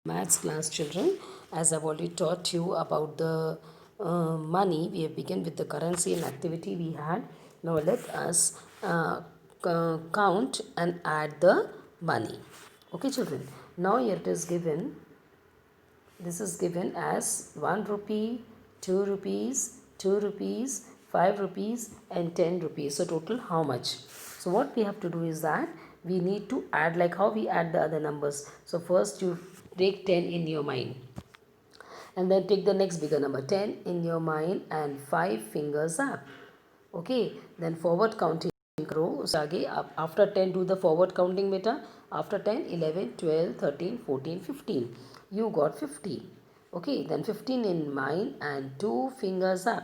Maths class, children. As I've already taught you about the money, we have begun with the currency and activity we had. Now let us count and add the money. Okay, children. Now here it is given. This is given as 1 rupee, 2 rupees, 2 rupees, 5 rupees and 10 rupees. So total how much? So what we have to do is that we need to add like how we add the other numbers. So first you take 10 in your mind and then take the next bigger number 10 in your mind and 5 fingers up. Okay, then forward counting करो उस आगे आप after 10 do the forward counting beta. After 10 11 12 13 14 15 you got 50. Okay, then 15 in mind and 2 fingers up.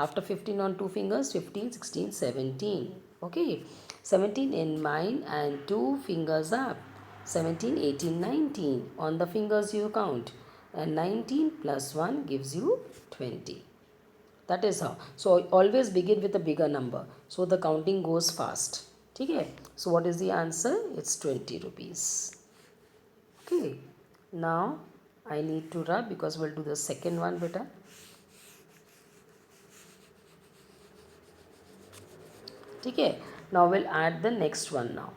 After 15 on 2 fingers 15 16 17. Okay, 17 in mind and 2 fingers up. 17 18 19 on the fingers you count, and 19 plus 1 gives you 20. That is how. So always begin with a bigger number so the counting goes fast. Okay. So what is the answer? It's 20 rupees. Okay. Now I need to rub because we'll do the second one better. Okay. Now we'll add the next one now.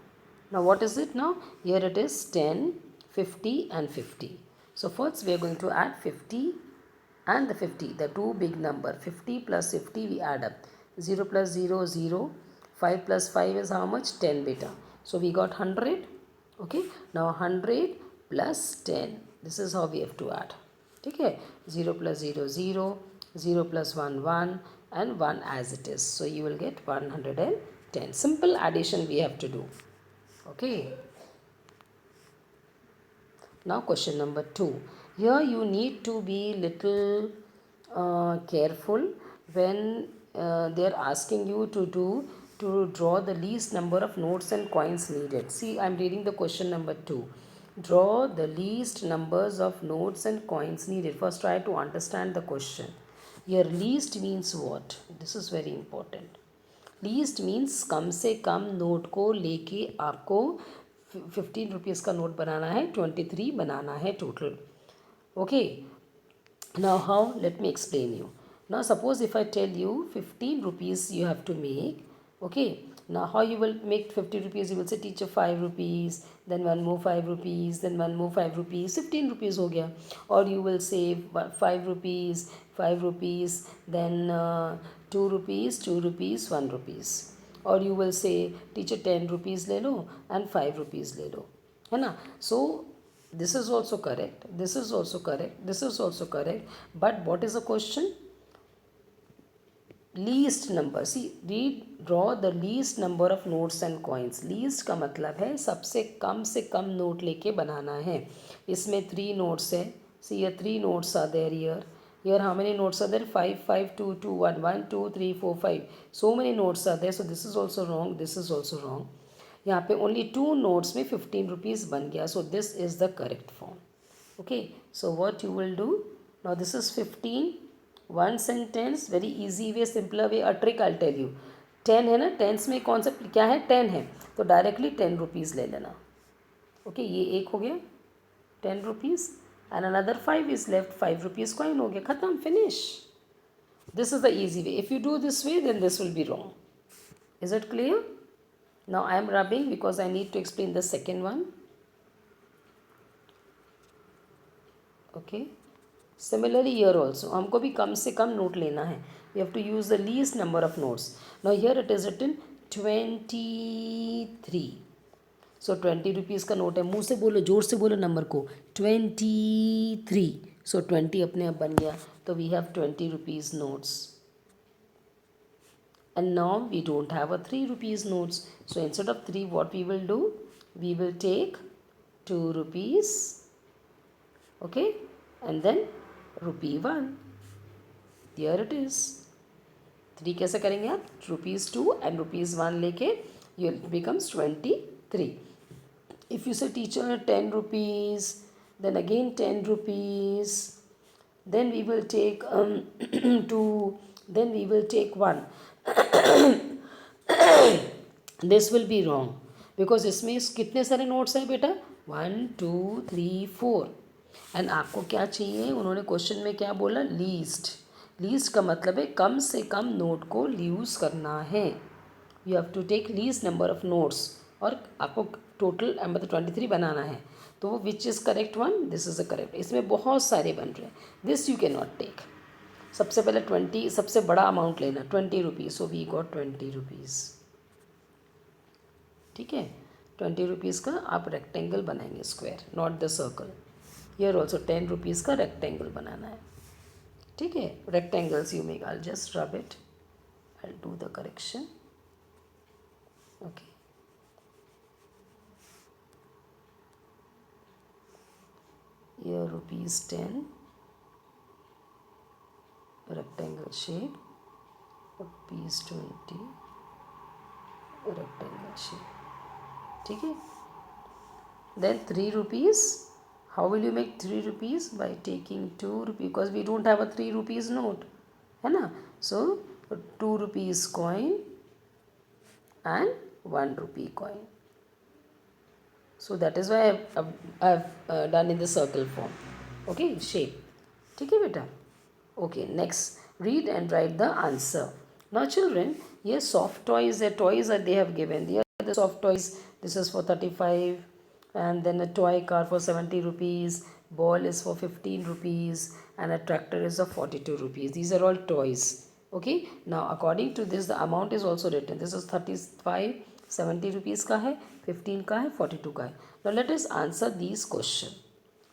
Now what is it now? Here it is 10, 50 and 50. So first we are going to add 50 and the 50, the two big number. 50 plus 50 we add up. 0 plus 0, 0. 5 plus 5 is how much? 10 beta. So we got 100. Okay. Now 100 plus 10. This is how we have to add. Okay. 0 plus 0, 0. 0 plus 1, 1 and 1 as it is. So you will get 110. Simple addition we have to do. Okay. Now question number 2. Here you need to be little careful when they are asking you to draw the least number of notes and coins needed. See, I am reading the question number 2. Draw the least numbers of notes and coins needed. First try to understand the question. Here least means what? This is very important. Least means कम से कम note को लेके आपको 15 rupees का note बनाना है, 23 बनाना है total. Okay, now how? Let me explain you. Now suppose if I tell you 15 rupees you have to make. Okay, now how you will make 50 rupees? You will say teacher 5 rupees, then one more 5 rupees, then one more 5 rupees, 15 rupees हो गया. Or you will say 5 rupees, 5 rupees, then 2 rupees, 2 rupees, 1 rupees. Or you will say teacher 10 rupees ले लो and 5 rupees ले लो, है ना. So this is also correct, this is also correct, this is also correct, but what is the question? Least number. See read, draw the least number of notes and coins. Least का मतलब है सबसे कम note लेके बनाना है. इसमें 3 notes है. See ये 3 notes are there here. Here how many notes are there? 5 5 2 2 1 1 2 3 4 5. So many notes are there. So this is also wrong, this is also wrong. यहाँ पे ओनली 2 नोट्स में 15 रुपीज़ बन गया. So this is the correct form. Okay, so what you will do now? This is 15. One sentence, very easy way, simpler way, a trick I tell you. 10 है ना, tense में कौन सा क्या है? 10 है, तो डायरेक्टली 10 रुपीज़ ले लेना. ओके, ये एक हो गया 10 rupees and another 5 is left. 5 rupees coin हो गया, ख़त्म, finish. This is the easy way. If you do this way then this will be wrong. Is it clear? Now I am rubbing because I need to explain the second one. Okay, similarly here also हमको भी कम से कम note लेना है. We have to use the least number of notes. Now here it is written 23. So 20 rupees का note है. मुंह से बोलो, जोर से बोलो नंबर को, 23. सो 20 अपने आप बन गया. तो we have 20 rupees notes. And now we don't have a 3 rupees notes. So instead of 3 what we will do? We will take 2 rupees. Okay, and then rupee 1. Here it is. 3 कैसे करेंगे आप? ₹2 and ₹1 लेके ये becomes 23. If you say teacher 10 rupees, then again 10 rupees, then we will take 2, then we will take 1. This will be wrong because इसमें कितने सारे notes हैं बेटा? 1 2 3 4. एंड आपको क्या चाहिए, उन्होंने क्वेश्चन में क्या बोला, लीस्ट। लीस्ट का मतलब है कम से कम नोट को यूज़ करना है। You have to take least number of notes, और आपको टोटल मतलब 23 बनाना है। तो वो which is correct one, this is a correct. इसमें बहुत सारे बन रहे हैं, this you can not take. सबसे पहले 20, सबसे बड़ा अमाउंट लेना, 20 rupees, so we got 20 rupees. ठीक है, 20 रुपीज़ का आप रेक्टेंगल बनाएंगे, square, not the circle. Here also 10 rupees का रेक्टेंगल बनाना है। ठीक है, rectangles you make, I just rub it, I do the correction. Okay, here ₹10 rectangle shape, ₹20 rectangle shape. ठीक है, then 3 rupees. How will you make 3 rupees? By taking 2 rupees, because we don't have a 3 rupees note, है ना? So 2 rupees coin and 1 rupee coin. So that is why I've done in the circle form. Okay, shape. ठीक है बेटा? Okay, next, read and write the answer. Now children, here soft toys, the toys that they have given. Here are the soft toys. This is for 35, and then a toy car for 70 rupees. Ball is for 15 rupees, and a tractor is of 42 rupees. These are all toys. Okay. Now according to this, the amount is also written. This is 35, 70 rupees का है, 15 का है, 42 का है. Now let us answer these question.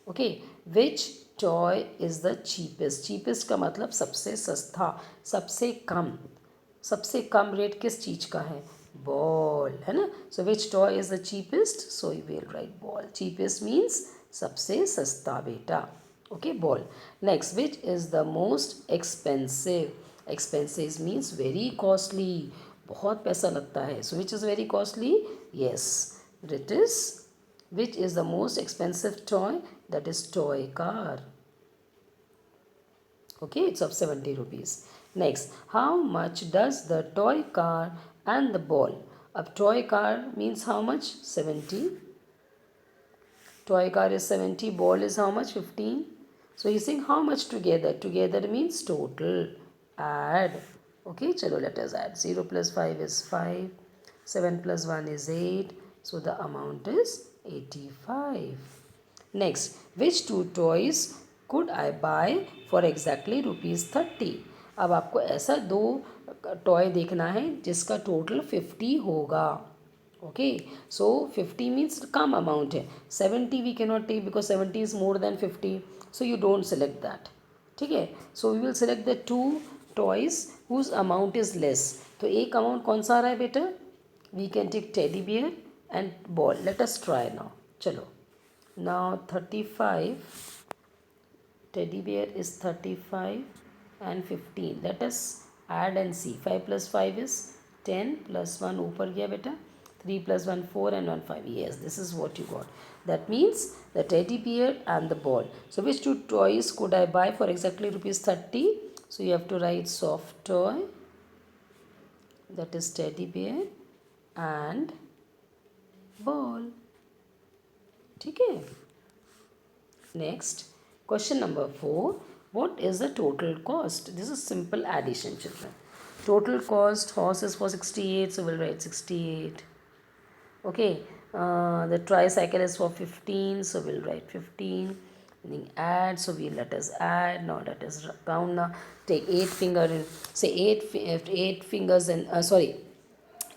Okay, which toy is the cheapest. Cheapest का मतलब सबसे सस्ता, सबसे कम। सबसे कम रेट किस चीज़ का है, बॉल, है ना? So which toy is the cheapest, so you will write ball. Cheapest means सबसे सस्ता बेटा। Okay, ball. Next, which is the most expensive. Expensive means very costly, बहुत पैसा लगता है। So which is very costly, yes, it is, which is the most expensive toy, that is toy car. Okay, it's of 70 rupees. Next, how much does the toy car and the ball? Ab toy car means how much, 70. Toy car is 70, ball is how much, 15. So he's saying how much together. Together means total. Add. Okay, chalo, let us add. 0 plus 5 is 5. 7 plus 1 is 8. So the amount is 85. Next, which two toys could I buy for exactly ₹30? अब आपको ऐसा दो toy देखना है जिसका total 50 होगा. Okay, so 50 means कम amount है. 70 we can not take because 70 is more than 50, so you don't select that. ठीक है, so we will select the two toys whose amount is less. तो एक अमाउंट कौन सा आ रहा है बेटा, we can take teddy bear and ball. Let us try now. चलो, now 35, teddy bear is 35 and 15. Let us add and see. 5 plus 5 is 10 plus 1 ऊपर गया बेटा. 3 plus 1 4 and 1 5. Yes, this is what you got. That means the teddy bear and the ball. So which two toys could I buy for exactly ₹30? So you have to write soft toy, that is teddy bear and ball. ठीक है. Next, question number 4. What is the total cost? This is simple addition, children. Total cost, horse is for 68, so we'll write 68. Okay, the tricycle is for 15, so we'll write 15. Then add, so we let us add. Now let us count now. Take 8 finger in, say 8 fingers in,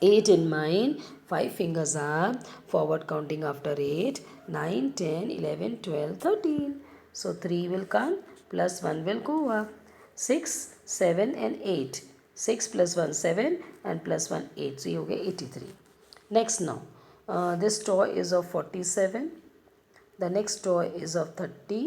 8 in mine, 5 fingers are forward counting after 8, 9, 10, 11, 12, 13. So 3 will come, plus 1 will go up. 6, 7 and 8. 6 plus 1, 7 and plus 1, 8. So you get 83. Next now, this toy is of 47. The next toy is of 30.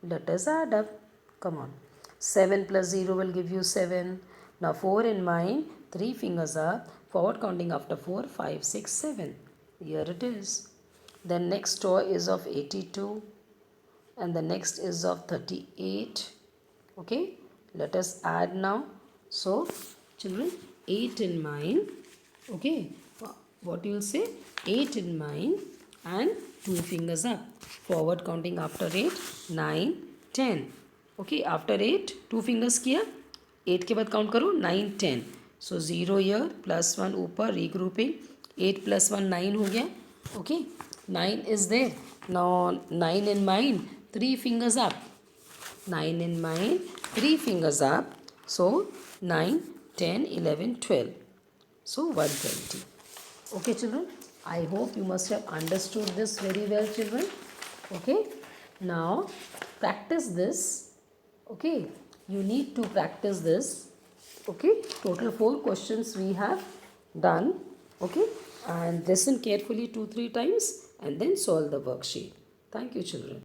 Let us add up. Come on. 7 plus 0 will give you 7. Now 4 in mine, 3 fingers up. Forward counting after 4, 5, 6, 7. Here it is. The next toy is of 82. And the next is of 38. Okay. Let us add now. So, children, 8 in mine. Okay. What you will say? 8 in mine. and 2 fingers up. Forward counting after 8, 9, 10. Okay, after 8, 2 fingers किया, 8 के बाद count करो 9, 10. So 0 here, plus 1 ऊपर, regrouping, 8 plus 1, 9 हो गया. Okay, 9 is there. Now 9 in mind, 3 fingers up. 9 in mind, 3 fingers up. So 9, 10, 11, 12. So 120. Okay, children. I hope you must have understood this very well, children. Okay. Now practice this. Okay. You need to practice this. Okay. Total 4 questions we have done. Okay. And listen carefully 2-3 times and then solve the worksheet. Thank you, children.